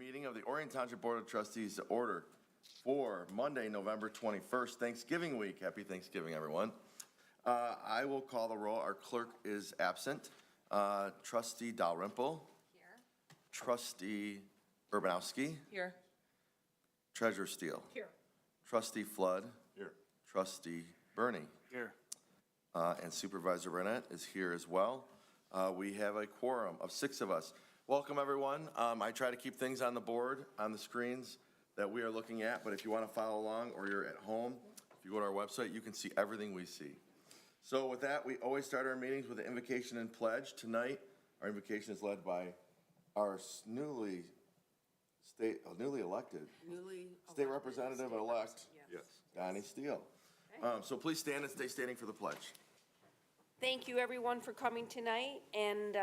meeting of the Orion Township Board of Trustees to order for Monday, November 21st, Thanksgiving week. Happy Thanksgiving, everyone. I will call the roll. Our clerk is absent. Trustee Dalrymple. Here. Trustee Urbanowski. Here. Treasurer Steele. Here. Trustee Flood. Here. Trustee Bernie. Here. And Supervisor Burnett is here as well. We have a quorum of 6 of us. Welcome, everyone. I try to keep things on the board, on the screens that we are looking at, but if you want to follow along or you're at home, if you go to our website, you can see everything we see. So with that, we always start our meetings with an invocation and pledge. Tonight, our invocation is led by our newly elected state representative-elect, Yes. Donnie Steele. So please stand and stay standing for the pledge. Thank you, everyone, for coming tonight, and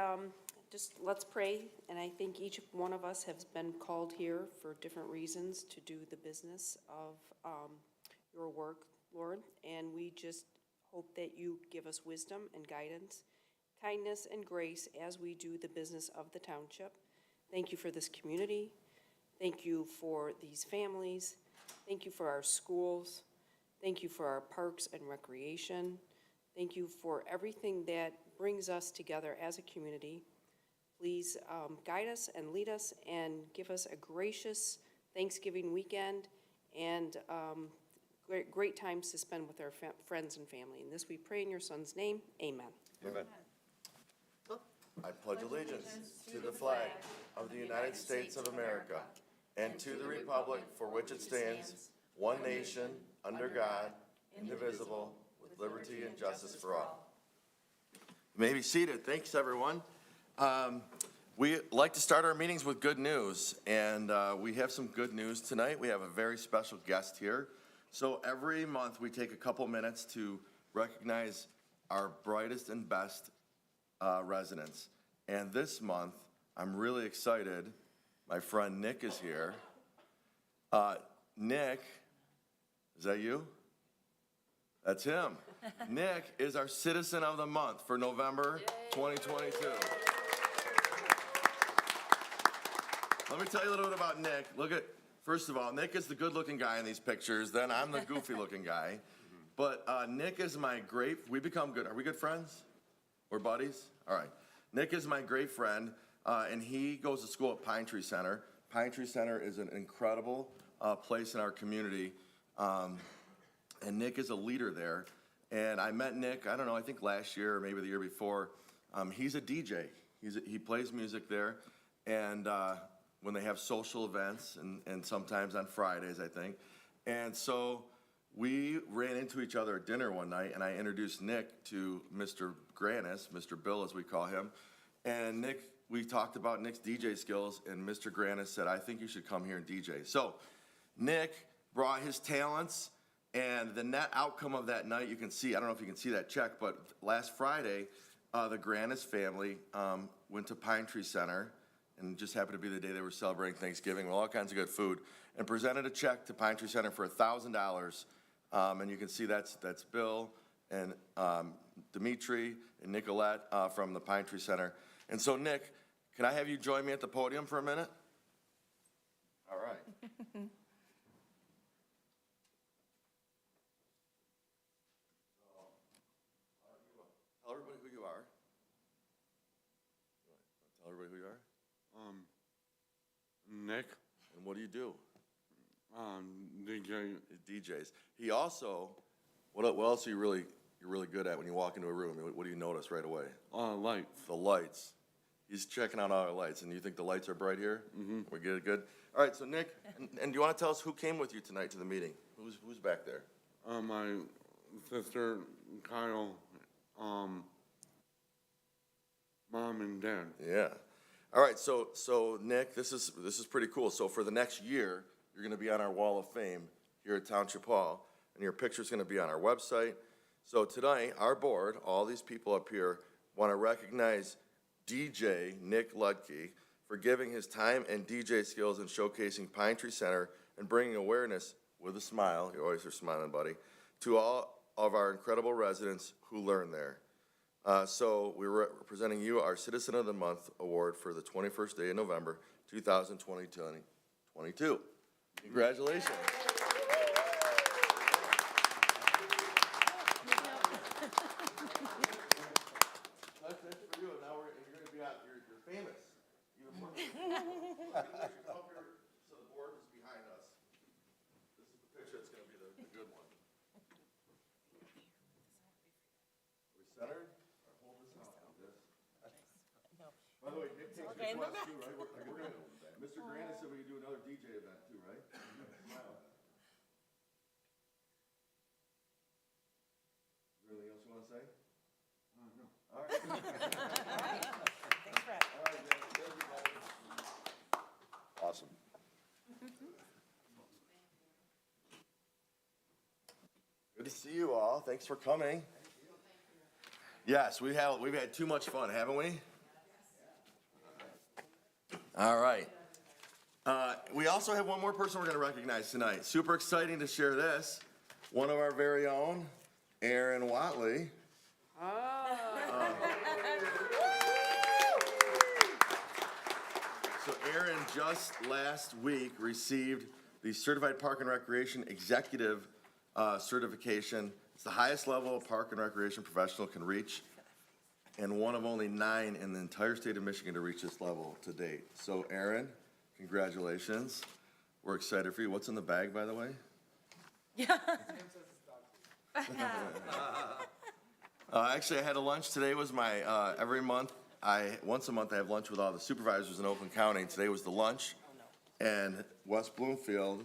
just let's pray. And I think each one of us has been called here for different reasons to do the business of your work, Lord, and we just hope that you give us wisdom and guidance, kindness and grace as we do the business of the township. Thank you for this community. Thank you for these families. Thank you for our schools. Thank you for our parks and recreation. Thank you for everything that brings us together as a community. Please guide us and lead us and give us a gracious Thanksgiving weekend and great times to spend with our friends and family. And this we pray in your Son's name. Amen. Amen. I pledge allegiance to the flag of the United States of America and to the republic for which it stands, one nation, under God, indivisible, with liberty and justice for all. You may be seated. Thanks, everyone. We like to start our meetings with good news, and we have some good news tonight. We have a very special guest here. So every month, we take a couple minutes to recognize our brightest and best residents. And this month, I'm really excited. My friend Nick is here. Nick, is that you? That's him. Nick is our Citizen of the Month for November 2022. Let me tell you a little bit about Nick. First of all, Nick is the good-looking guy in these pictures. Then I'm the goofy-looking guy. But Nick is we become good. Are we good friends? We're buddies? All right. Nick is my great friend, and he goes to school at Pine Tree Center. Pine Tree Center is an incredible place in our community, and Nick is a leader there. And I met Nick, I don't know, I think last year or maybe the year before. He's a DJ. He plays music there, and when they have social events, and sometimes on Fridays, I think. And so we ran into each other at dinner one night, and I introduced Nick to Mr. Granis, Mr. Bill as we call him. And we talked about Nick's DJ skills, and Mr. Granis said, I think you should come here and DJ. So Nick brought his talents, and the net outcome of that night, you can see, I don't know if you can see that check, but last Friday, the Granis family went to Pine Tree Center, and it just happened to be the day they were celebrating Thanksgiving with all kinds of good food, and presented a check to Pine Tree Center for $1,000. And you can see that's Bill and Dimitri and Nicolette from the Pine Tree Center. And so, Nick, can I have you join me at the podium for a minute? All right. Tell everybody who you are. Tell everybody who you are. Nick, And what do you do? DJ. He DJs. He also, what else are you're really good at when you walk into a room? What do you notice right away? Lights. The lights. He's checking out all our lights, and you think the lights are bright here? Mm-hmm. We get it good? All right, so Nick, and do you want to tell us who came with you tonight to the meeting? Who's back there? My sister, Kyle, mom and dad. Yeah. All right, so Nick, this is pretty cool. So for the next year, you're going to be on our Wall of Fame here at Township Hall, and your picture's going to be on our website. So tonight, our board, all these people up here, want to recognize DJ Nick Ludke for giving his time and DJ skills and showcasing Pine Tree Center and bringing awareness with a smile, you always are smiling, buddy, to all of our incredible residents who learn there. So we're presenting you our Citizen of the Month Award for the 21st day of November 2022. Congratulations. That's for you. Now you're going to be out. You're famous. Even more. Come up here so the board is behind us. This is the picture that's going to be the good one. Are we centered? Or hold this out like this. By the way, Nick takes your class too, right? Mr. Grant said we could do another DJ event too, right? Smile. Is there anything else you want to say? No. All right. Thanks, Brett. All right, guys. Thank you, guys. Awesome. Good to see you all. Thanks for coming. Yes, we've had too much fun, haven't we? All right. We also have one more person we're going to recognize tonight. Super exciting to share this. One of our very own, Aaron Watley. So Aaron just last week received the Certified Park and Recreation Executive certification. It's the highest level a park and recreation professional can reach, and one of only 9 in the entire state of Michigan to reach this level to date. So Aaron, congratulations. We're excited for you. What's in the bag, by the way? Actually, I had a lunch. Today was my, every month, once a month I have lunch with all the supervisors in Oakland County. Today was the lunch. And West Bloomfield,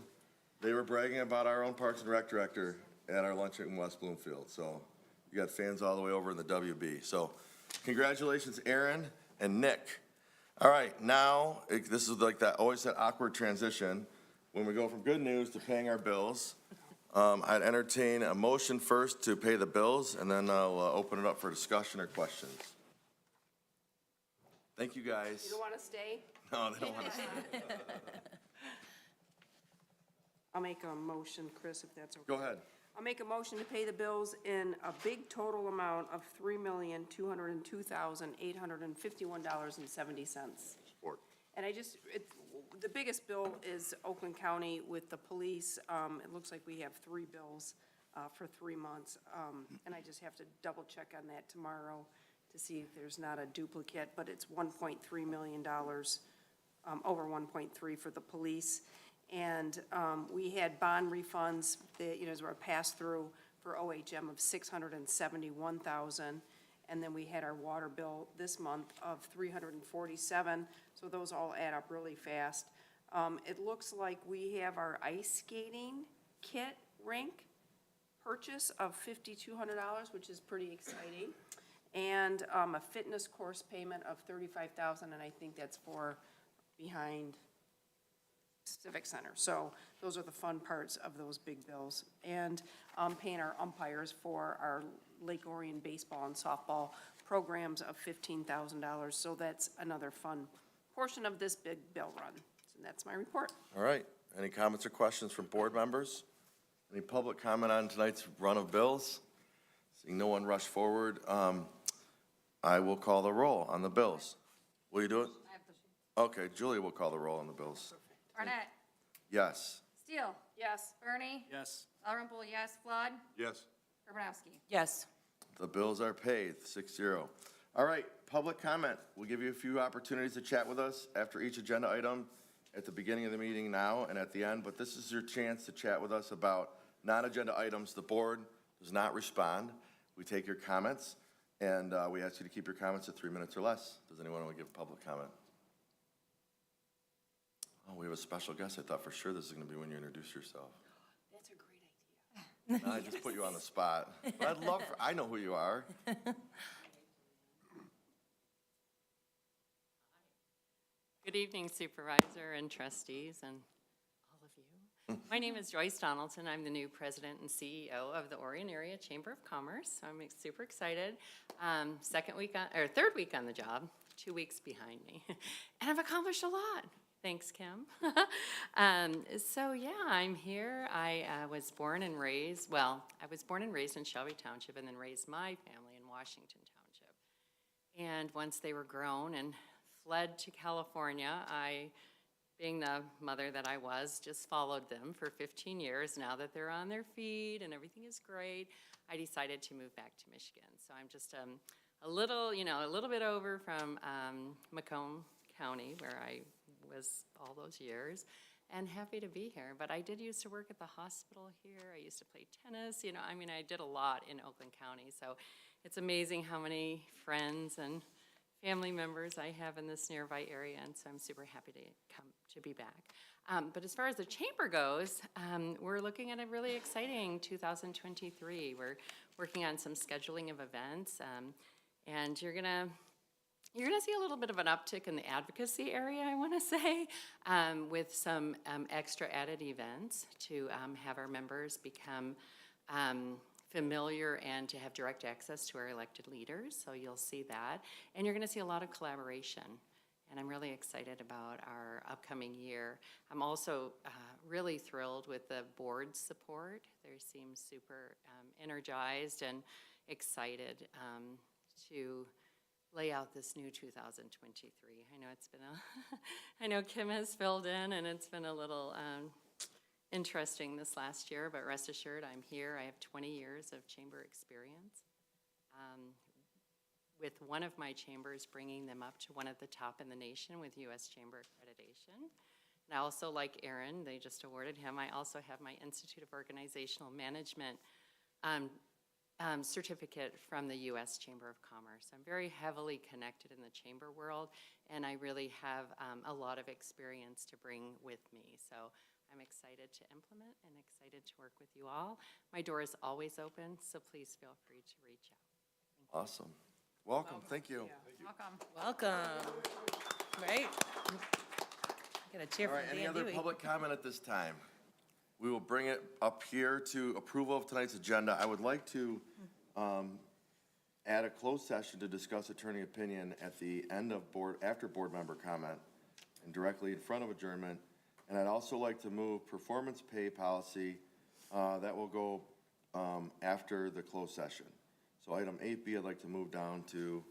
they were bragging about our own Parks and Rec director at our lunch in West Bloomfield. So you got fans all the way over in the WB. So congratulations, Aaron and Nick. All right, now, this is like that, always that awkward transition when we go from good news to paying our bills. I'd entertain a motion first to pay the bills, and then I'll open it up for discussion or questions. Thank you, guys. You don't want to stay? No, they don't want to stay. I'll make a motion, Chris, if that's okay. Go ahead. I'll make a motion to pay the bills in a big total amount of $3,202,851.70. Support. And the biggest bill is Oakland County with the police. It looks like we have 3 bills for 3 months. And I just have to double check on that tomorrow to see if there's not a duplicate, but it's $1.3 million, over 1.3 for the police. And we had bond refunds that, as were passed through for OHM of $671,000. And then we had our water bill this month of $347. So those all add up really fast. It looks like we have our ice skating kit rink purchase of $5,200, which is pretty exciting. And a fitness course payment of $35,000, and I think that's for behind Civic Center. So those are the fun parts of those big bills. And paying our umpires for our Lake Orion baseball and softball programs of $15,000. So that's another fun portion of this big bill run. And that's my report. All right. Any comments or questions from board members? Any public comment on tonight's run of bills? Seeing no one rush forward, I will call the roll on the bills. Will you do it? I have the Okay, Julia will call the roll on the bills. Barnett, Yes. Steele, Yes. Bernie, Yes. Dalrymple, yes, Flood, Yes. Urbanowski. Yes. The bills are paid, 6-0. All right, public comment. We'll give you a few opportunities to chat with us after each agenda item at the beginning of the meeting now and at the end, but this is your chance to chat with us about non-agenda items. The board does not respond. We take your comments, and we ask you to keep your comments at 3 minutes or less. Does anyone want to give public comment? Oh, we have a special guest. I thought for sure this is going to be when you introduce yourself. That's a great idea. No, I just put you on the spot. But I know who you are. Good evening, Supervisor and trustees and all of you. My name is Joyce Donaldson. I'm the new president and CEO of the Orion Area Chamber of Commerce. So I'm super excited. Third week on the job, 2 weeks behind me. And I've accomplished a lot. Thanks, Kim. So yeah, I'm here. I was born and raised in Shelby Township and then raised my family in Washington Township. And once they were grown and fled to California, I being the mother that I was, just followed them for 15 years. Now that they're on their feet and everything is great, I decided to move back to Michigan. So I'm just a little bit over from Macomb County, where I was all those years, and happy to be here. But I did used to work at the hospital here. I used to play tennis. I did a lot in Oakland County. So it's amazing how many friends and family members I have in this nearby area, and so I'm super happy to be back. But as far as the chamber goes, we're looking at a really exciting 2023. We're working on some scheduling of events, and you're gonna see a little bit of an uptick in the advocacy area, I want to say, with some extra added events to have our members become familiar and to have direct access to our elected leaders. So you'll see that. And you're going to see a lot of collaboration. And I'm really excited about our upcoming year. I'm also really thrilled with the board's support. They seem super energized and excited to lay out this new 2023. I know it's been I know Kim has filled in, and it's been a little interesting this last year, but rest assured I'm here. I have 20 years of chamber experience, with one of my chambers bringing them up to one of the top in the nation with U.S. Chamber accreditation. And I also, like Aaron, they just awarded him, I also have my Institute of Organizational Management certificate from the U.S. Chamber of Commerce. I'm very heavily connected in the chamber world, and I really have a lot of experience to bring with me. So I'm excited to implement and excited to work with you all. My door is always open, so please feel free to reach out. Awesome. Welcome, thank you. Welcome. Welcome. Right? Get a cheer All from right, any Dan other Dewey. public comment at this time? We will bring it up here to approval of tonight's agenda. I would like to add a closed session to discuss attorney opinion at the end of after board member comment and directly in front of adjournment. And I'd also like to move performance pay policy, that will go after the closed session. So item 8B, I'd like to move down to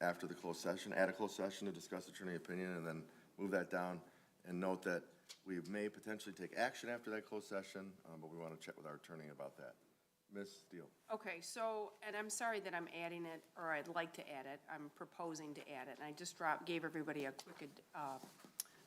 after the closed session, add a closed session to discuss attorney opinion, and then move that down and note that we may potentially take action after that closed session, but we want to check with our attorney about that. Ms. Steele. Okay, so, and I'm sorry that I'm adding it, or I'd like to add it. I'm proposing to add it, and I just gave everybody a quick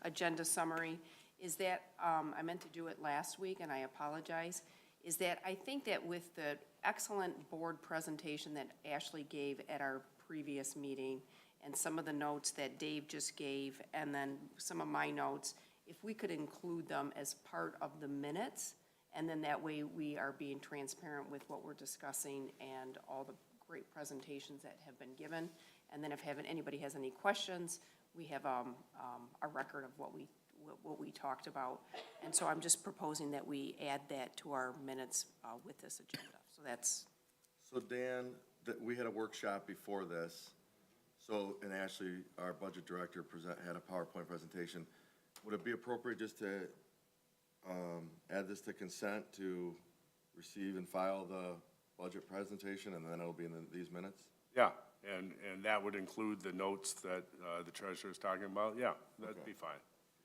agenda summary. Is that, I meant to do it last week, and I apologize, is that I think that with the excellent board presentation that Ashley gave at our previous meeting, and some of the notes that Dave just gave, and then some of my notes, if we could include them as part of the minutes, and then that way we are being transparent with what we're discussing and all the great presentations that have been given. And then if anybody has any questions, we have a record of what we talked about. And so I'm just proposing that we add that to our minutes with this agenda. So that's. So Dan, we had a workshop before this. So, and Ashley, our budget director, had a PowerPoint presentation. Would it be appropriate just to add this to consent to receive and file the budget presentation, and then it'll be in these minutes? Yeah, and that would include the notes that the treasurer is talking about. Yeah, that'd be fine.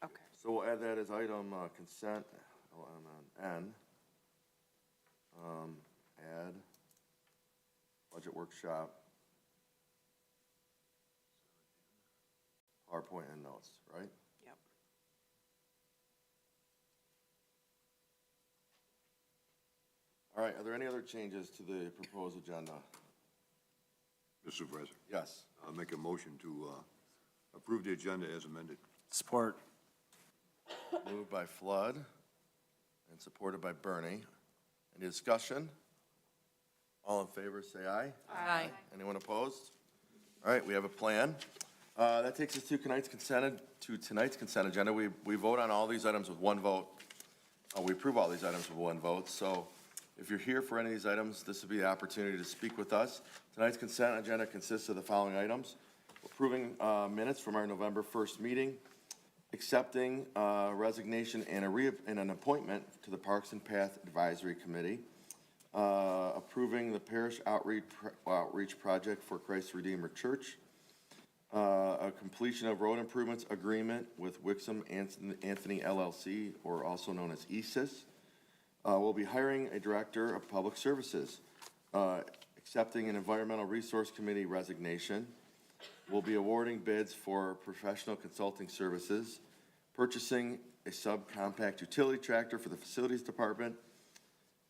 Okay. So we'll add that as item consent on N. Add budget workshop, PowerPoint and notes, right? Yep. All right, are there any other changes to the proposed agenda? Mr. Supervisor, Yes. I'll make a motion to approve the agenda as amended. Support. Moved by Flood and supported by Bernie. Any discussion? All in favor, say aye. Aye. Anyone opposed? All right, we have a plan. That takes us to tonight's consent agenda. We vote on all these items with one vote. We approve all these items with one vote. So if you're here for any of these items, this would be the opportunity to speak with us. Tonight's consent agenda consists of the following items: approving minutes from our November 1st meeting, accepting resignation and an appointment to the Parks and Path Advisory Committee, approving the parish outreach project for Christ Redeemer Church, A completion of road improvements agreement with Wixom Anthony LLC, or also known as ESIS. We'll be hiring a director of public services, accepting an environmental resource committee resignation. We'll be awarding bids for professional consulting services, purchasing a subcompact utility tractor for the facilities department,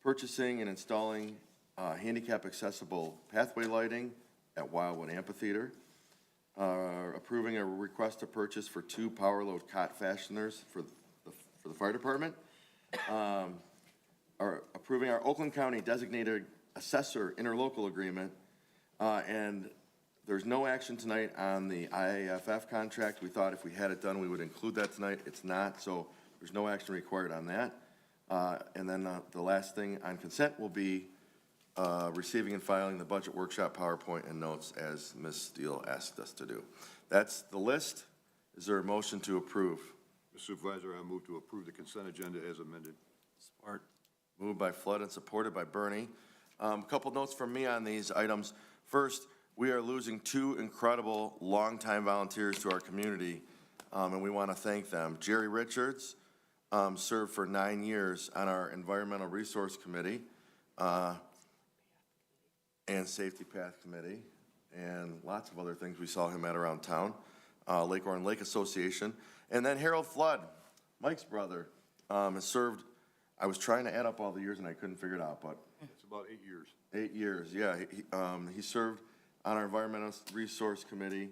purchasing and installing handicap accessible pathway lighting at Wildwood Amphitheater, approving a request to purchase for 2 power load cot fasteners for the fire department, approving our Oakland County designated assessor interlocal agreement, and there's no action tonight on the IAFF contract. We thought if we had it done, we would include that tonight. It's not, so there's no action required on that. And then the last thing on consent will be receiving and filing the budget workshop PowerPoint and notes as Ms. Steele asked us to do. That's the list. Is there a motion to approve? Mr. Supervisor, I move to approve the consent agenda as amended. Support. Moved by Flood and supported by Bernie. A couple notes from me on these items. First, we are losing 2 incredible longtime volunteers to our community, and we want to thank them. Jerry Richards served for 9 years on our Environmental Resource Committee and Safety Path Committee, and lots of other things we saw him at around town, Lake Orion Lake Association. And then Harold Flood, Mike's brother, has served, I was trying to add up all the years and I couldn't figure it out, but. It's about 8 years. 8 years, yeah. He served on our Environmental Resource Committee,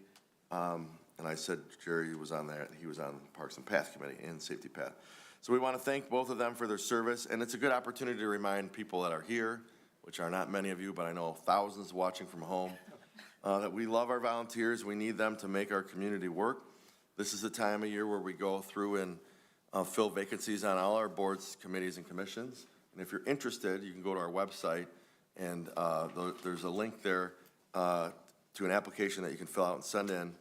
and I said Jerry was on that. He was on Parks and Path Committee and Safety Path. So we want to thank both of them for their service, and it's a good opportunity to remind people that are here, which are not many of you, but I know thousands watching from home, that we love our volunteers. We need them to make our community work. This is the time of year where we go through and fill vacancies on all our boards, committees, and commissions. And if you're interested, you can go to our website, and there's a link there to an application that you can fill out and send in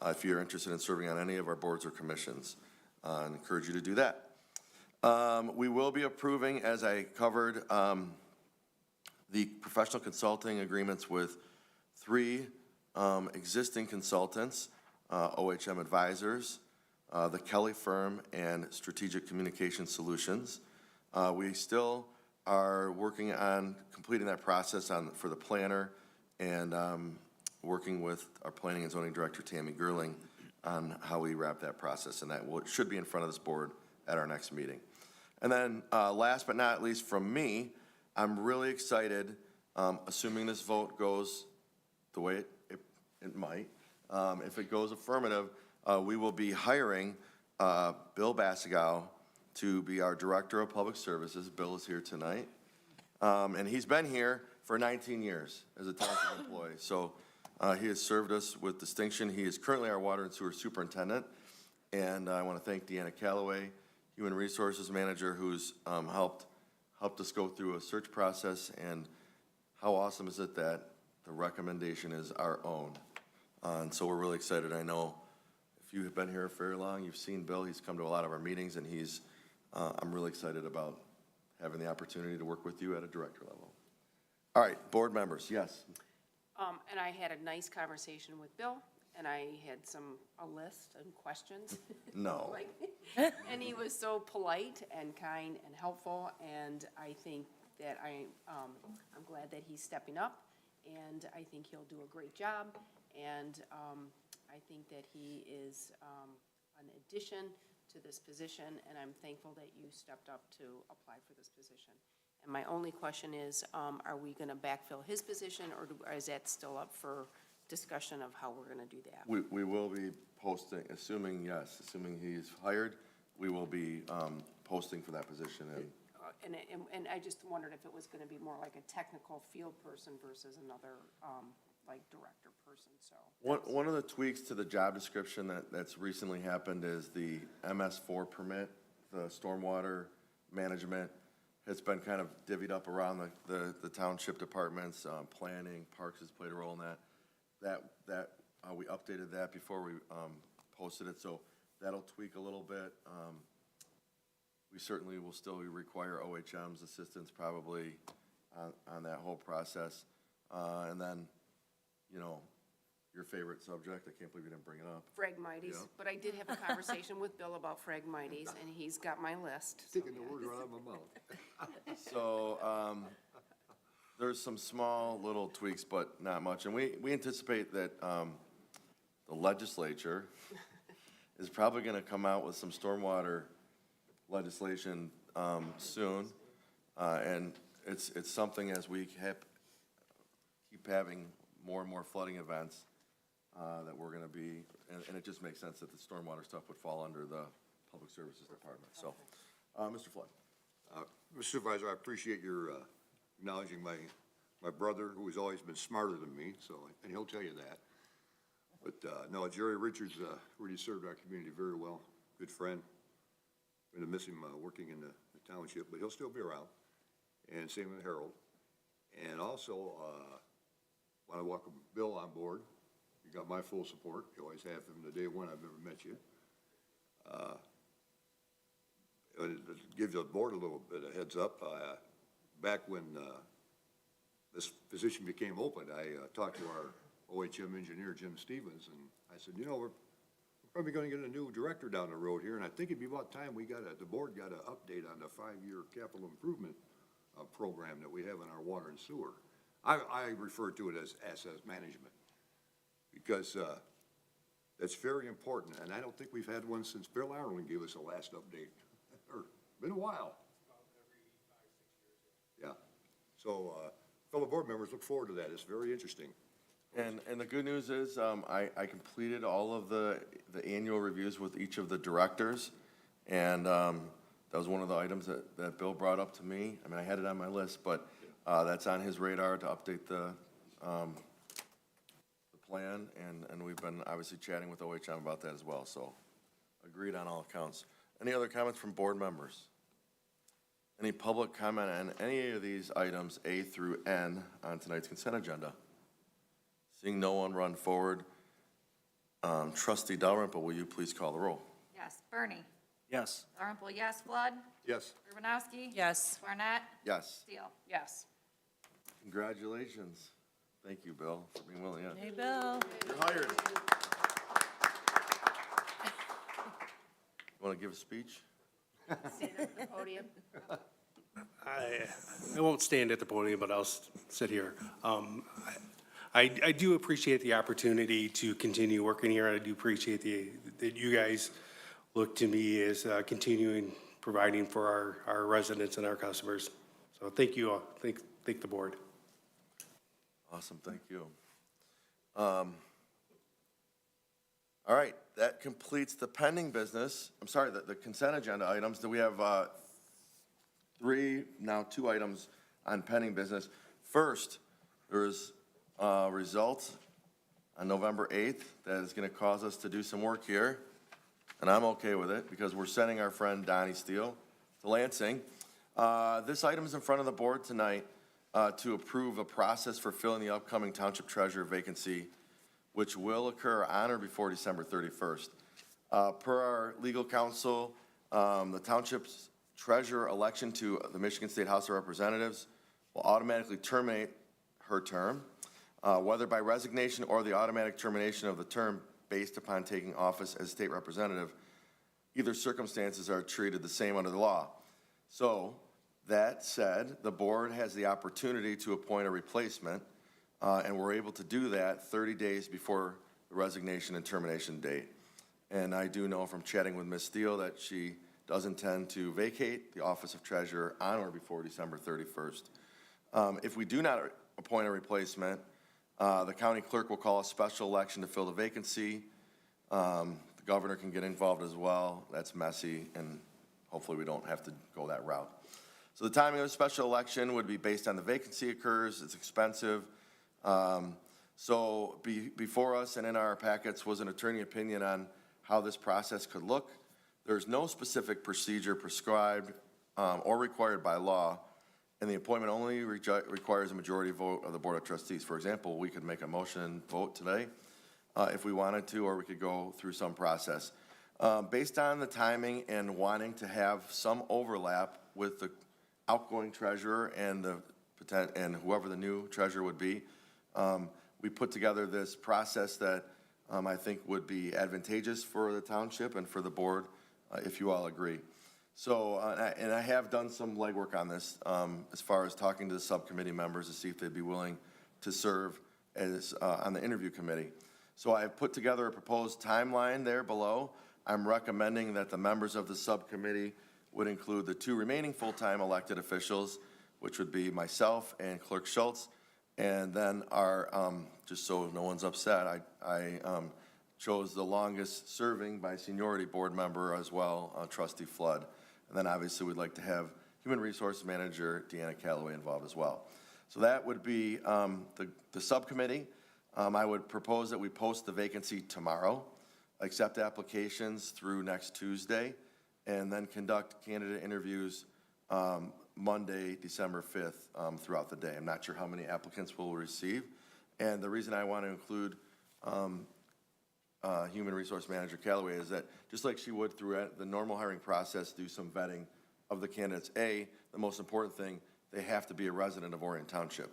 if you're interested in serving on any of our boards or commissions. I encourage you to do that. We will be approving, as I covered, the professional consulting agreements with 3 existing consultants, OHM Advisors, the Kelly Firm, and Strategic Communication Solutions. We still are working on completing that process for the planner and working with our planning and zoning director, Tammy Gerling, on how we wrap that process, and that should be in front of this board at our next meeting. And then last but not least from me, I'm really excited, assuming this vote goes the way it might. If it goes affirmative, we will be hiring Bill Bassigow to be our Director of Public Services. Bill is here tonight. And he's been here for 19 years as a township employee. So he has served us with distinction. He is currently our Water and Sewer Superintendent. And I want to thank Deanna Calloway, Human Resources Manager, who's helped us go through a search process. And how awesome is it that the recommendation is our own? And so we're really excited. I know if you have been here very long, you've seen Bill. He's come to a lot of our meetings, and I'm really excited about having the opportunity to work with you at a director level. All right, board members, yes. And I had a nice conversation with Bill, and I had a list and questions. No. And he was so polite and kind and helpful, and I think that I'm glad that he's stepping up, and I think he'll do a great job, and I think that he is an addition to this position, and I'm thankful that you stepped up to apply for this position. And my only question is, are we going to backfill his position, or is that still up for discussion of how we're going to do that? We will be posting, assuming he's hired, we will be posting for that position. And I just wondered if it was going to be more like a technical field person versus another, like director person, so. One of the tweaks to the job description that's recently happened is the MS4 permit, the stormwater management, has been kind of divvied up around the township departments. Planning, Parks has played a role in that. We updated that before we posted it, so that'll tweak a little bit. We certainly will still require OHM's assistance probably on that whole process. And then, your favorite subject. I can't believe you didn't bring it up. Phragmites, Yeah. but I did have a conversation with Bill about Phragmites, and he's got my list. So, Taking the words right out of my mouth. So, there's some small little tweaks, but not much. And we anticipate that, the legislature is probably gonna come out with some stormwater legislation, soon. And it's something as we keep having more and more flooding events, that we're gonna be, and it just makes sense that the stormwater stuff would fall under the Public Services Department, so. Mr. Flood? Mr. Supervisor, I appreciate your acknowledging my brother, who has always been smarter than me, so, and he'll tell you that. But, no, Jerry Richards really served our community very well, good friend. Gonna miss him working in the township, but he'll still be around. And same with Harold. And also, want to welcome Bill on board. You got my full support. You always have from the day one I've ever met you. It gives the board a little bit of heads up. Back when this position became open, I talked to our OHM engineer, Jim Stevens, and I said, you know, we're probably going to get a new director down the road here, and I think it'd be about time the board got an update on the 5-year capital improvement program that we have in our water and sewer. I refer to it as asset management, because that's very important, and I don't think we've had one since Bill Ireland gave us the last update, or been a while. Yeah, so fellow board members, look forward to that. It's very interesting. And the good news is, I completed all of the annual reviews with each of the directors, and that was one of the items that Bill brought up to me. I mean, I had it on my list, but that's on his radar to update the plan, and we've been obviously chatting with OHM about that as well, so agreed on all accounts. Any other comments from board members? Any public comment on any of these items, A through N, on tonight's consent agenda? Seeing no one run forward, Trustee Dalrymple, will you please call the roll? Yes. Bernie. Yes. Dalrymple, yes. Flood. Yes. Urbanowski. Yes. Barnett. Yes. Steele. Yes. Congratulations. Thank you, Bill, for being willing, yeah. Hey, Bill. You're hired. You want to give a speech? Stand up at the podium. I won't stand at the podium, but I'll sit here. I do appreciate the opportunity to continue working here. I do appreciate that you guys look to me as continuing providing for our residents and our customers. So thank you all. Thank the board. Awesome, thank you. All right, that completes the pending business. I'm sorry, the consent agenda items. Do we have two items on pending business? First, there's results on November 8th that is going to cause us to do some work here, and I'm okay with it because we're sending our friend Donnie Steele to Lansing. This item is in front of the board tonight to approve a process for filling the upcoming township treasurer vacancy, which will occur on or before December 31st. Per our legal counsel, the township's treasurer election to the Michigan State House of Representatives will automatically terminate her term, whether by resignation or the automatic termination of the term based upon taking office as state representative. Either circumstances are treated the same under the law. So, that said, the board has the opportunity to appoint a replacement, and we're able to do that 30 days before the resignation and termination date. And I do know from chatting with Ms. Steele that she does intend to vacate the office of treasurer on or before December 31st. If we do not appoint a replacement, the county clerk will call a special election to fill the vacancy. The governor can get involved as well. That's messy, and hopefully we don't have to go that route. So the timing of a special election would be based on the vacancy occurs. It's expensive. Before us and in our packets was an attorney opinion on how this process could look. There's no specific procedure prescribed or required by law, and the appointment only requires a majority vote of the Board of Trustees. For example, we could make a motion and vote today if we wanted to, or we could go through some process. Based on the timing and wanting to have some overlap with the outgoing treasurer and whoever the new treasurer would be, we put together this process that I think would be advantageous for the township and for the board, if you all agree. So, and I have done some legwork on this, as far as talking to the subcommittee members to see if they'd be willing to serve as, on the interview committee. So I've put together a proposed timeline there below. I'm recommending that the members of the subcommittee would include the 2 remaining full-time elected officials, which would be myself and Clerk Schultz. And then our, just so no one's upset, I chose the longest serving by seniority board member as well, Trustee Flood. And then obviously we'd like to have Human Resource Manager Deanna Calloway involved as well. So that would be the subcommittee. I would propose that we post the vacancy tomorrow, accept applications through next Tuesday, and then conduct candidate interviews Monday, December 5th, throughout the day. I'm not sure how many applicants we'll receive. And the reason I want to include Human Resource Manager Calloway is that just like she would through the normal hiring process, do some vetting of the candidates. The most important thing, they have to be a resident of Orion Township.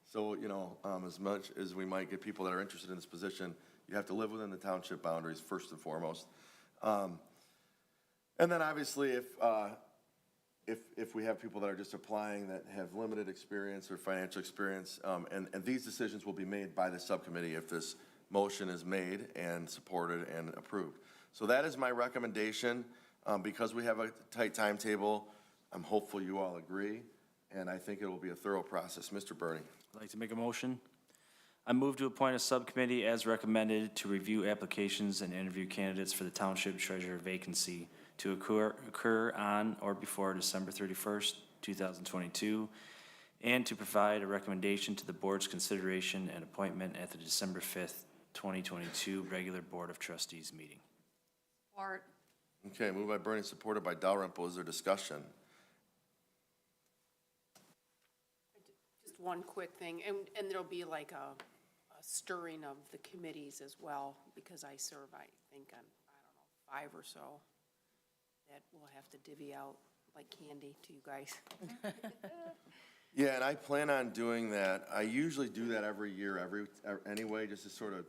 So, you know, as much as we might get people that are interested in this position, you have to live within the township boundaries first and foremost. And then obviously if we have people that are just applying that have limited experience or financial experience, and these decisions will be made by the subcommittee if this motion is made and supported and approved. So that is my recommendation. Because we have a tight timetable, I'm hopeful you all agree, and I think it will be a thorough process. Mr. Bernie. I'd like to make a motion. I move to appoint a subcommittee as recommended to review applications and interview candidates for the township treasurer vacancy to occur on or before December 31st, 2022, and to provide a recommendation to the board's consideration and appointment at the December 5th, 2022 regular Board of Trustees meeting. Support. Okay, moved by Bernie, supported by Dalrymple. Is there discussion? Just one quick thing, and there'll be like a stirring of the committees as well, because I serve, I think, on, I don't know, 5 or so that we'll have to divvy out like candy to you guys. Yeah, and I plan on doing that. I usually do that every year, anyway, just to sort of,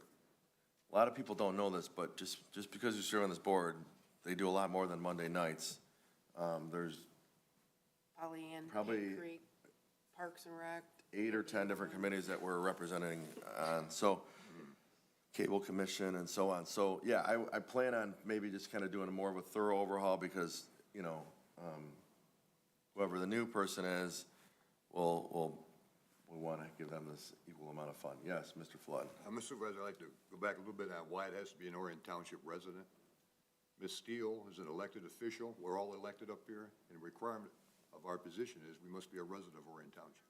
a lot of people don't know this, but just because you serve on this board, they do a lot more than Monday nights. There's Pollyann, Probably- Pig Creek, Parks and Rec. 8 or 10 different committees that we're representing on, so Cable Commission and so on. So, yeah, I plan on maybe just kind of doing more of a thorough overhaul because, you know, whoever the new person is, we'll want to give them this equal amount of fun. Yes, Mr. Flood. Mr. Supervisor, I'd like to go back a little bit on why it has to be an Orion Township resident. Ms. Steele is an elected official. We're all elected up here, and the requirement of our position is we must be a resident of Orion Township.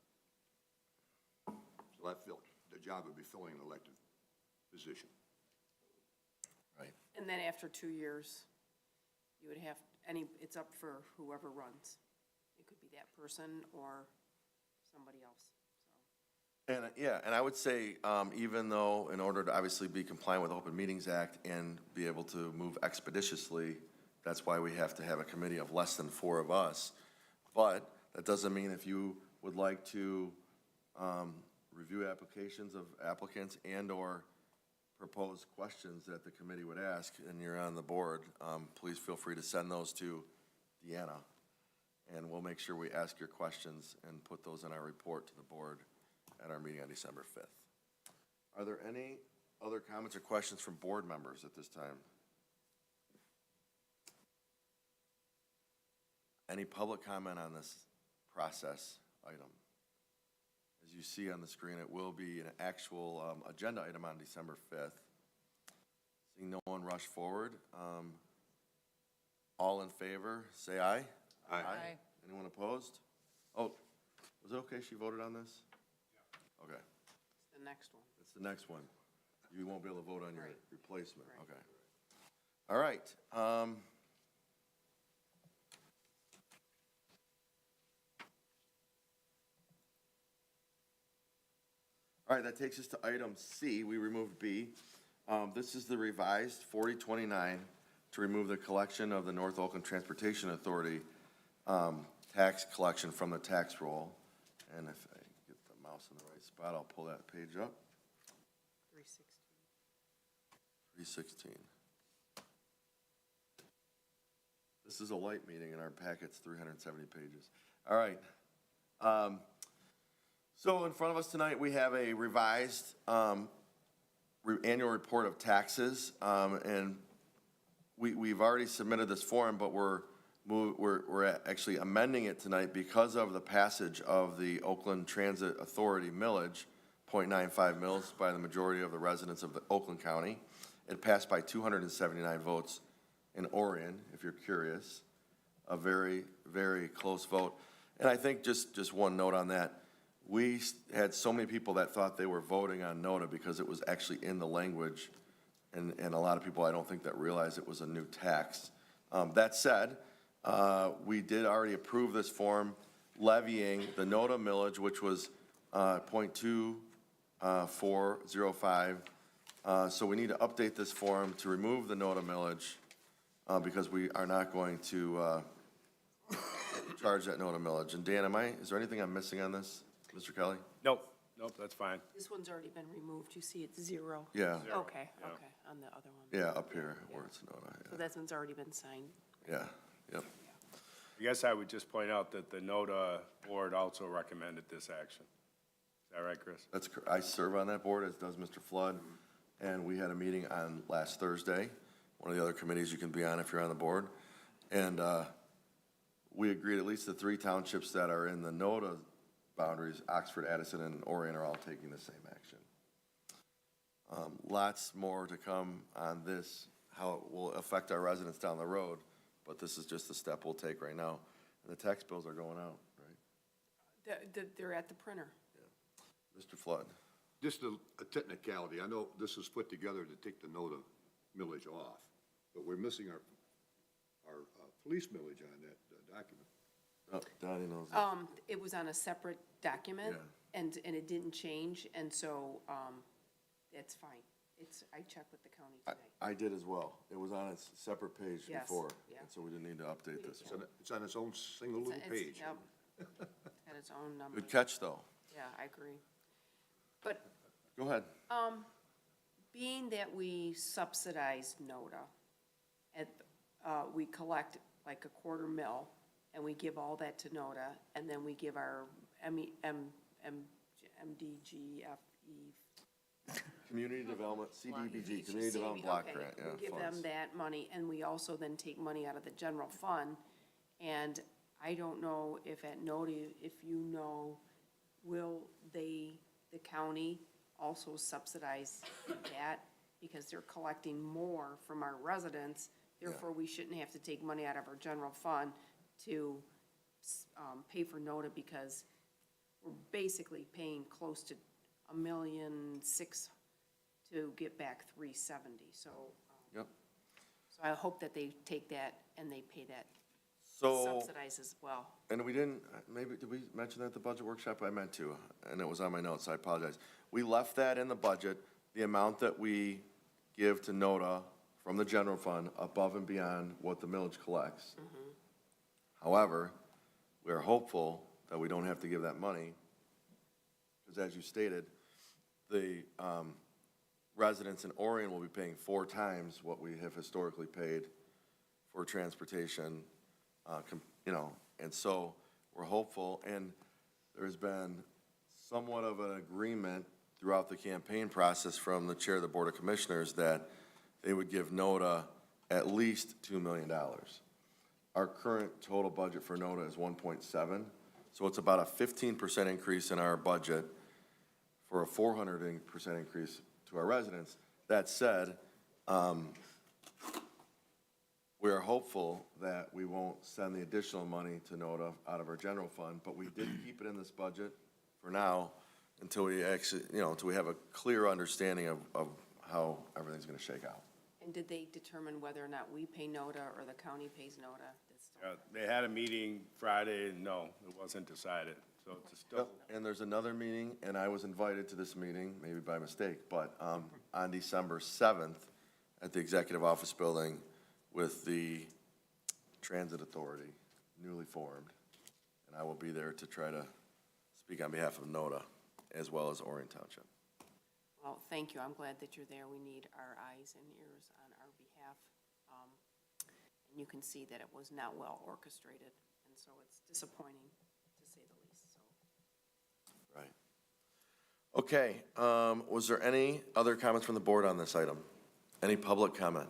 So I feel the job would be filling an elected position. Right. And then after 2 years, you would have, it's up for whoever runs. It could be that person or somebody else, so. And, yeah, and I would say, even though in order to obviously be compliant with Open Meetings Act and be able to move expeditiously, that's why we have to have a committee of less than 4 of us. But that doesn't mean if you would like to review applications of applicants and/or propose questions that the committee would ask, and you're on the board, please feel free to send those to Deanna, and we'll make sure we ask your questions and put those in our report to the board at our meeting on December 5th. Are there any other comments or questions from board members at this time? Any public comment on this process item? As you see on the screen, it will be an actual agenda item on December 5th. Seeing no one rush forward, all in favor, say aye. Aye. Aye. Anyone opposed? Oh, was it okay she voted on this? Okay, It's the next one. it's the next one. You won't be able to vote on your Right. replacement, Right. okay. All right. All right, that takes us to item C. We removed B. This is the revised 4029 to remove the collection of the North Oakland Transportation Authority tax collection from the tax roll. And if I get the mouse in the right spot, I'll pull that page up. 316. This is a light meeting and our packet's 370 pages. All right. So in front of us tonight, we have a revised annual report of taxes. And we've already submitted this form, but we're actually amending it tonight because of the passage of the Oakland Transit Authority millage, 0.95 mils by the majority of the residents of the Oakland County. It passed by 279 votes in Orion, if you're curious. A very, very close vote. And I think just one note on that. We had so many people that thought they were voting on NOTA because it was actually in the language. And a lot of people, I don't think that realized it was a new tax. That said, we did already approve this form levying the NOTA millage, which was 0.2405. So we need to update this form to remove the NOTA millage because we are not going to charge that NOTA millage. And Dan, is there anything I'm missing on this, Mr. Kelly? Nope, that's fine. This one's already been removed. You see it's 0. Yeah, Okay, Yeah. okay, on the other one. yeah, up here where it's NOTA, So that one's already been signed. yeah, yep. I guess I would just point out that the NOTA board also recommended this action. Is that right, Chris? I serve on that board, as does Mr. Flood, and we had a meeting on last Thursday, one of the other committees you can be on if you're on the board. And we agreed at least the 3 townships that are in the NOTA boundaries, Oxford, Addison, and Orion, are all taking the same action. Lots more to come on this, how it will affect our residents down the road, but this is just the step we'll take right now. And the tax bills are going out, right? They're at the printer. Mr. Flood? Just a technicality, I know this was put together to take the NOTA millage off, but we're missing our police millage on that document. Oh, Donnie knows that. It was on a separate document, Yeah. and it didn't change, and so, it's fine. I checked with the county today. I did as well. It was on its separate page Yes, before, yeah. and so we didn't need to update this one. It's on its own single little It's- page. Yep. It's got its own number. Good catch, though. Yeah, I agree. But, Go ahead. being that we subsidize NOTA, we collect like a $250,000, and we give all that to NOTA, and then we give our MDGFE. Community Development, CDBG, Community CB, Development Block okay. Grant, yeah, We give them funds. that money, and we also then take money out of the general fund. And I don't know if at NOTA, if you know, will the county also subsidize that? Because they're collecting more from our residents, therefore we shouldn't have to take money out of our general fund to pay for NOTA, because we're basically paying close to $1.6 million to get back $370. So, Yep. so I hope that they take that and they pay that, So, subsidize as well. and we didn't, did we mention that at the budget workshop? I meant to, and it was on my notes, so I apologize. We left that in the budget, the amount that we give to NOTA from the general fund above and beyond what the millage collects. However, we are hopeful that we don't have to give that money, because as you stated, the residents in Orion will be paying 4 times what we have historically paid for transportation, and so we're hopeful, and there's been somewhat of an agreement throughout the campaign process from the chair of the Board of Commissioners that they would give NOTA at least $2 million. Our current total budget for NOTA is 1.7, so it's about a 15% increase in our budget for a 400% increase to our residents. That said, we are hopeful that we won't send the additional money to NOTA out of our general fund, but we did keep it in this budget for now until we actually, until we have a clear understanding of how everything's gonna shake out. And did they determine whether or not we pay NOTA or the county pays NOTA? They had a meeting Friday, and no, it wasn't decided, so it's still, And there's another meeting, and I was invited to this meeting, maybe by mistake, but on December 7th at the Executive Office Building with the Transit Authority, newly formed. And I will be there to try to speak on behalf of NOTA as well as Orion Township. Well, thank you. I'm glad that you're there. We need our eyes and ears on our behalf. And you can see that it was not well orchestrated, and so it's disappointing, to say the least, so. Right. Okay, was there any other comments from the board on this item? Any public comment?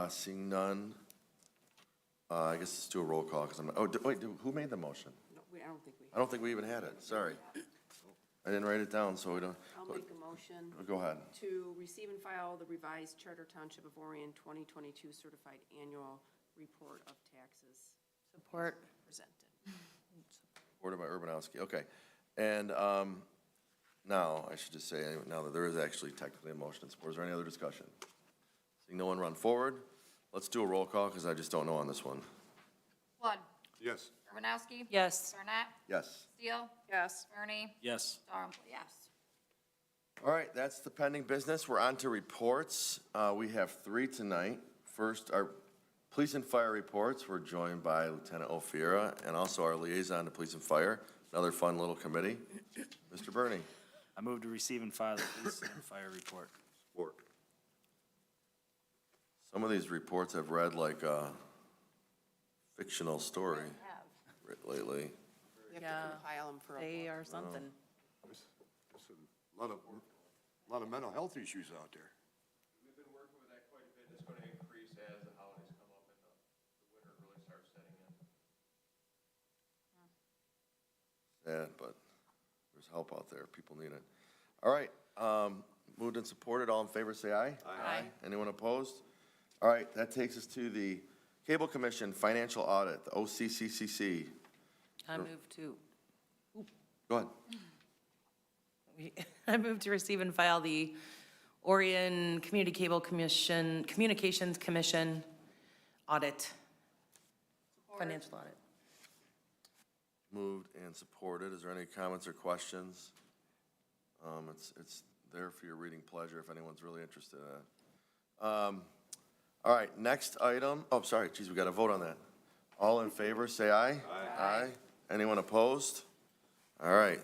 Seeing none, I guess let's do a roll call, because I'm not, who made the motion? No, I don't think we. I don't think we even had it, sorry. I didn't write it down, so we don't. I'll make a motion Go ahead. to receive and file the revised Charter Township of Orion 2022 Certified Annual Report of Taxes Support. presented. Supported by Urbanowski, okay. And now, I should just say, now that there is actually technically a motion and support, is there any other discussion? Seeing no one run forward, let's do a roll call, because I just don't know on this one. Flood. Yes. Urbanowski. Yes. Barnett. Yes. Steele. Yes. Bernie. Yes. Dalrymple, yes. All right, that's the pending business. We're on to reports. We have 3 tonight. First, our police and fire reports. We're joined by Lieutenant Ophira and also our liaison to police and fire. Another fun little committee. Mr. Bernie. I move to receive and file the police and fire report. Support. Some of these reports I've read like a fictional story lately. You have Yeah. to compile them for a They vote. are something. There's a lot of mental health issues out there. We've been working with that quite a bit. It's going to increase as the holidays come up and the winter really starts setting in. Sad, but there's help out there. People need it. All right, moved and supported. All in favor, say aye. Aye. Anyone opposed? All right, that takes us to the Cable Commission Financial Audit, the OCCCC. I move to, Go ahead. I move to receive and file the Orion Community Cable Commission, Communications Commission audit, financial audit. Moved and supported. Is there any comments or questions? It's there for your reading pleasure if anyone's really interested in it. All right, next item. Oh, sorry, geez, we got to vote on that. All in favor, say aye. Aye. Anyone opposed? All right.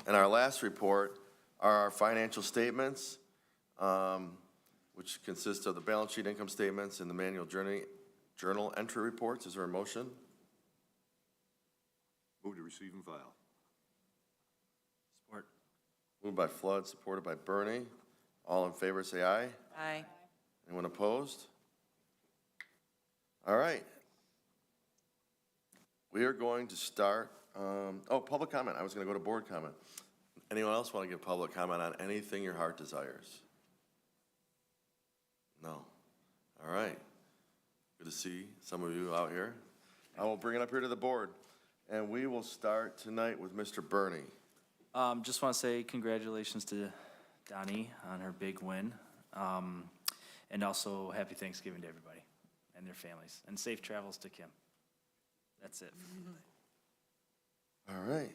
And our last report are our financial statements, which consist of the balance sheet, income statements, and the manual journal entry reports. Is there a motion? Move to receive and file. Support. Moved by Flood, supported by Bernie. All in favor, say aye. Aye. Anyone opposed? All right. We are going to start, public comment. I was going to go to board comment. Anyone else want to give public comment on anything your heart desires? No. All right. Good to see some of you out here. I will bring it up here to the board, and we will start tonight with Mr. Bernie. Just want to say congratulations to Donnie on her big win. And also happy Thanksgiving to everybody and their families, and safe travels to Kim. That's it. All right.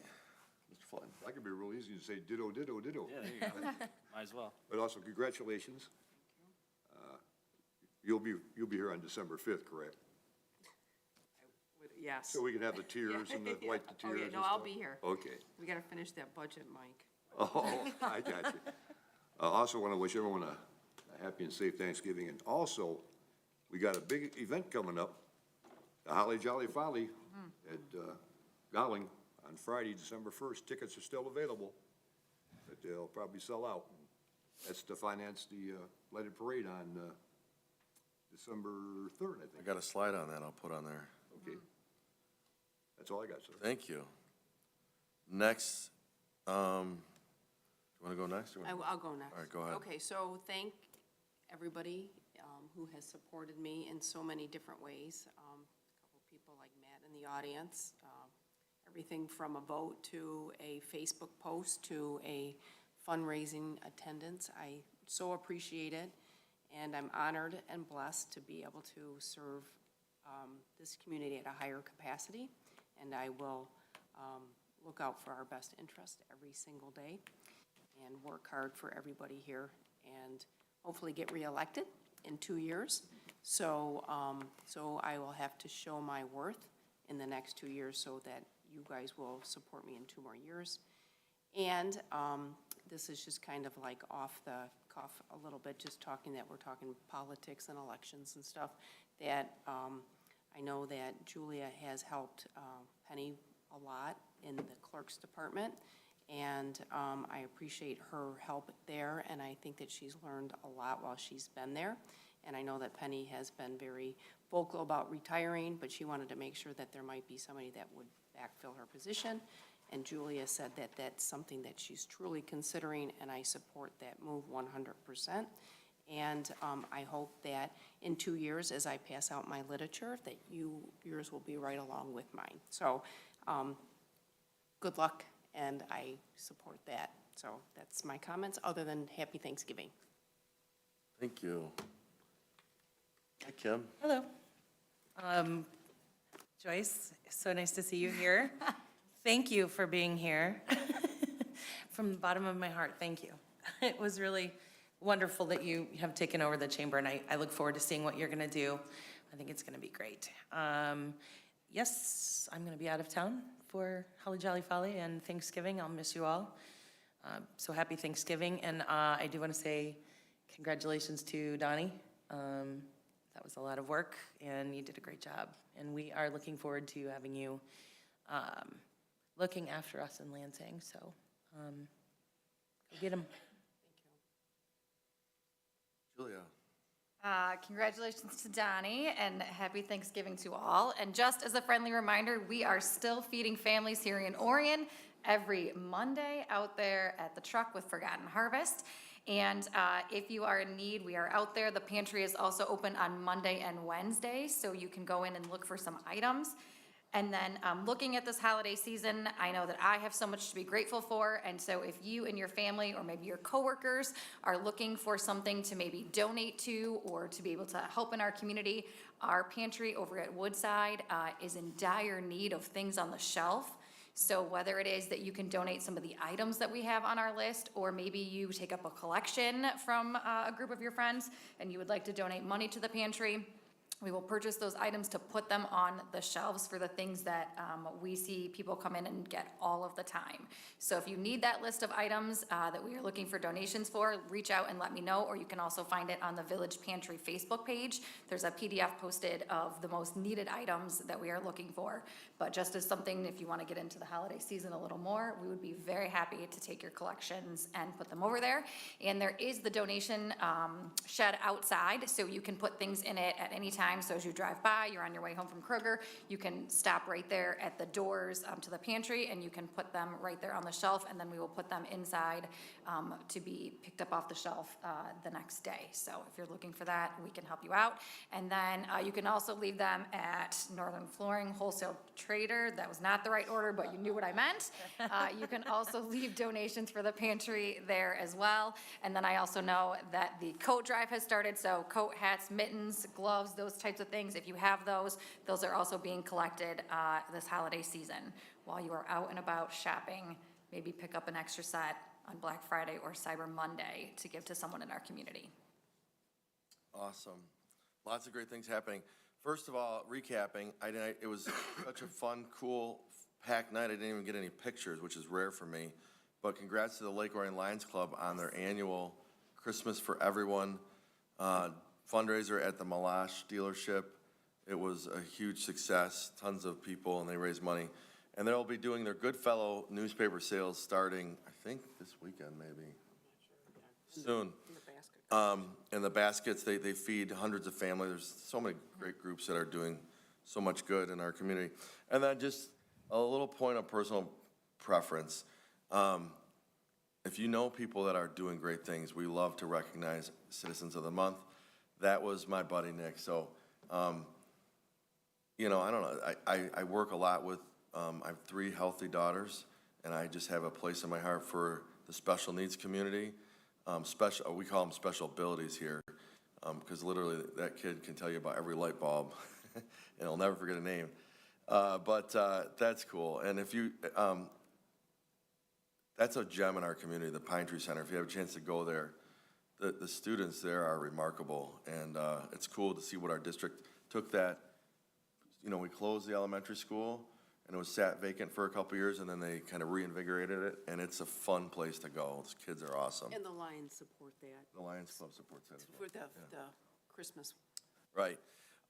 Mr. Flood. That could be real easy to say ditto, ditto, ditto. Yeah, there you go. Might as well. But also, congratulations. You'll be here on December 5th, correct? Yes. So we can have the tears and the, wipe the Oh, tears yeah, and no, I'll stuff? be here. Okay. We gotta finish that budget, Mike. Oh, I got you. I also want to wish everyone a happy and safe Thanksgiving. And also, we got a big event coming up, the Holly Jolly Folly at Gowling on Friday, December 1st. Tickets are still available, but they'll probably sell out. That's to finance the lighted parade on December 3rd, I I think. got a slide on that I'll put on there. Okay. That's all I got, sir. Thank you. Next, do you want to go next? or what? I'll go next. All right, go ahead. Okay, so thank everybody who has supported me in so many different ways. A couple people like Matt in the audience, everything from a vote to a Facebook post to a fundraising attendance. I so appreciate it, and I'm honored and blessed to be able to serve this community at a higher capacity, and I will look out for our best interest every single day and work hard for everybody here and hopefully get reelected in 2 years. So, so I will have to show my worth in the next 2 years so that you guys will support me in 2 more years. And this is just kind of like off the cuff a little bit, just talking that we're talking politics and elections and stuff, that I know that Julia has helped Penny a lot in the clerk's department, and I appreciate her help there, and I think that she's learned a lot while she's been there. And I know that Penny has been very vocal about retiring, but she wanted to make sure that there might be somebody that would backfill her position. And Julia said that that's something that she's truly considering, and I support that move 100%. And I hope that in 2 years, as I pass out my literature, that yours will be right along with mine. So good luck, and I support that. So that's my comments, other than happy Thanksgiving. Thank you. Hi, Kim. Hello. Joyce, so nice to see you here. Thank you for being here. From the bottom of my heart, thank you. It was really wonderful that you have taken over the chamber, and I look forward to seeing what you're gonna do. I think it's gonna be great. Yes, I'm gonna be out of town for Holly Jolly Folly and Thanksgiving. I'll miss you all. So happy Thanksgiving, and I do wanna say congratulations to Donnie. That was a lot of work, and you did a great job. And we are looking forward to having you looking after us in Lansing, so go get them. Julia. Congratulations to Donnie and happy Thanksgiving to all. And just as a friendly reminder, we are still feeding families here in Orion every Monday out there at the truck with Forgotten Harvest. And if you are in need, we are out there. The pantry is also open on Monday and Wednesday, so you can go in and look for some items. And then looking at this holiday season, I know that I have so much to be grateful for. And so if you and your family or maybe your coworkers are looking for something to maybe donate to or to be able to help in our community, our pantry over at Woodside is in dire need of things on the shelf. So whether it is that you can donate some of the items that we have on our list, or maybe you take up a collection from a group of your friends and you would like to donate money to the pantry, we will purchase those items to put them on the shelves for the things that we see people come in and get all of the time. So if you need that list of items that we are looking for donations for, reach out and let me know, or you can also find it on the Village Pantry Facebook page. There's a PDF posted of the most needed items that we are looking for. But just as something, if you want to get into the holiday season a little more, we would be very happy to take your collections and put them over there. And there is the donation shed outside, so you can put things in it at any time. So as you drive by, you're on your way home from Kroger, you can stop right there at the doors to the pantry, and you can put them right there on the shelf, and then we will put them inside to be picked up off the shelf the next day. So if you're looking for that, we can help you out. And then you can also leave them at Northern Flooring Wholesale Trader. That was not the right order, but you knew what I meant. You can also leave donations for the pantry there as well. And then I also know that the coat drive has started, so coat, hats, mittens, gloves, those types of things, if you have those are also being collected this holiday season. While you are out and about shopping, maybe pick up an extra set on Black Friday or Cyber Monday to give to someone in our community. Awesome. Lots of great things happening. First of all, recapping, it was such a fun, cool, packed night. I didn't even get any pictures, which is rare for me. But congrats to the Lake Orion Lions Club on their annual Christmas for Everyone fundraiser at the Malash dealership. It was a huge success, tons of people, and they raised money. And they'll be doing their Goodfellow newspaper sales starting, I think, this weekend, maybe, soon. And the baskets, they feed hundreds of families. There's so many great groups that are doing so much good in our community. And then just a little point of personal preference. If you know people that are doing great things, we love to recognize Citizens of the Month. That was my buddy Nick. So, you know, I don't know. I work a lot with, I have 3 healthy daughters, and I just have a place in my heart for the special needs community. We call them special abilities here, because literally that kid can tell you about every light bulb, and he'll never forget a name. But that's cool. And if you, that's a gem in our community, the Pine Tree Center. If you have a chance to go there, the students there are remarkable, and it's cool to see what our district took that. You know, we closed the elementary school, and it was sat vacant for a couple years, and then they kind of reinvigorated it, and it's a fun place to go. Those kids are awesome. And the Lions support that, The Lions Club supports that as well. for the Christmas. Right.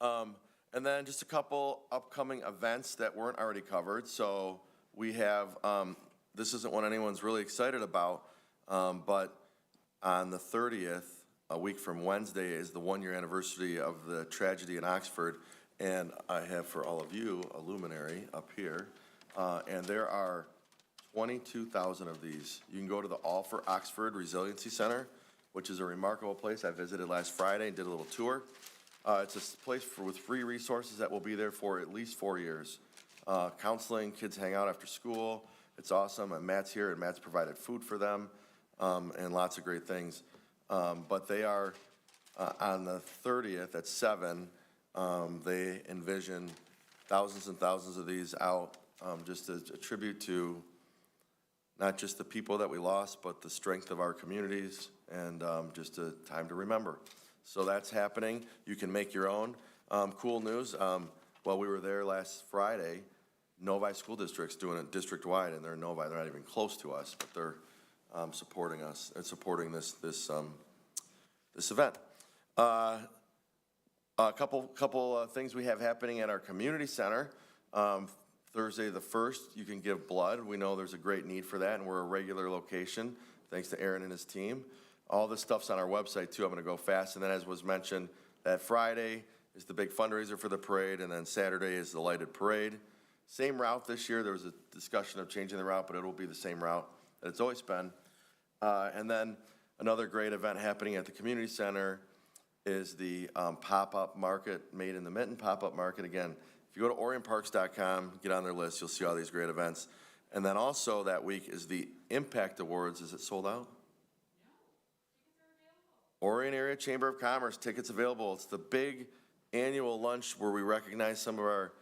And then just a couple upcoming events that weren't already covered. So we have, this isn't one anyone's really excited about, but on the 30th, a week from Wednesday, is the one-year anniversary of the tragedy in Oxford. And I have for all of you a luminary up here. And there are 22,000 of these. You can go to the All for Oxford Resiliency Center, which is a remarkable place. I visited last Friday and did a little tour. It's a place with free resources that will be there for at least 4 years. Counseling, kids hang out after school. It's awesome. And Matt's here, and Matt's provided food for them, and lots of great things. But they are, on the 30th at 7, they envision thousands and thousands of these out, just as a tribute to not just the people that we lost, but the strength of our communities, and just a time to remember. So that's happening. You can make your own. Cool news, while we were there last Friday, Novi School District's doing it district-wide, and they're in Novi. They're not even close to us, but they're supporting us and supporting this event. A couple things we have happening at our community center. Thursday the 1st, you can give blood. We know there's a great need for that, and we're a regular location, thanks to Aaron and his team. All this stuff's on our website, too. I'm going to go fast. And then, as was mentioned, that Friday is the big fundraiser for the parade, and then Saturday is the lighted parade. Same route this year. There was a discussion of changing the route, but it'll be the same route that it's always been. And then another great event happening at the community center is the pop-up market, Made in the Mitten pop-up market. Again, if you go to orionparks.com, get on their list, you'll see all these great events. And then also that week is the Impact Awards. Is it sold out? Orion Area Chamber of Commerce, tickets available. It's the big annual lunch where we recognize some of our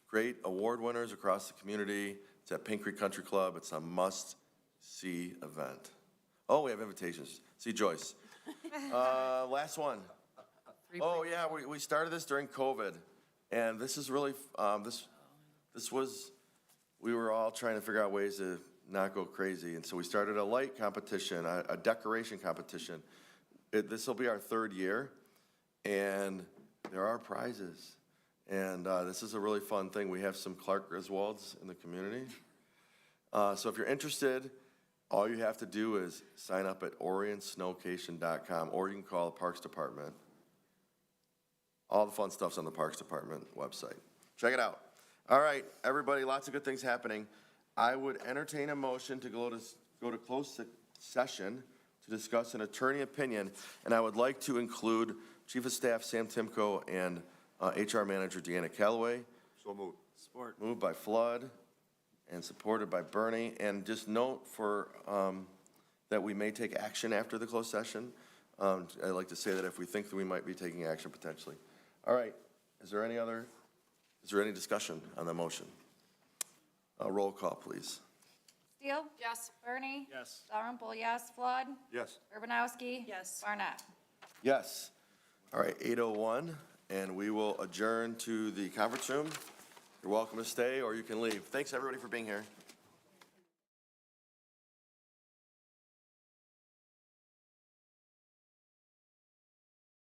great award winners across the community. It's at Pink Creek Country Club. It's a must-see event. Oh, we have invitations. See Joyce. Last one. Oh, yeah, we started this during COVID, and this is really, we were all trying to figure out ways to not go crazy, and so we started a light competition, a decoration competition. This will be our 3rd year, and there are prizes, and this is a really fun thing. We have some Clark Griswolds in the community. So if you're interested, all you have to do is sign up at orionsnowcation.com, or you can call the Parks Department. All the fun stuff's on the Parks Department website. Check it out. All right, everybody, lots of good things happening. I would entertain a motion to go to closed session to discuss an attorney opinion, and I would like to include Chief of Staff Sam Timko and HR Manager Deanna Calloway. So moved. Support. Moved by Flood and supported by Bernie. And just note for that we may take action after the closed session. I'd like to say that if we think that we might be taking action potentially. All right, is there any discussion on the motion? Roll call, please. Steele? Yes. Bernie? Yes. Dalrymple, yes. Flood? Yes. Urbanowski? Yes. Barnett? Yes. All right, 8:01, and we will adjourn to the conference room. You're welcome to stay, or you can leave. Thanks, everybody, for being here.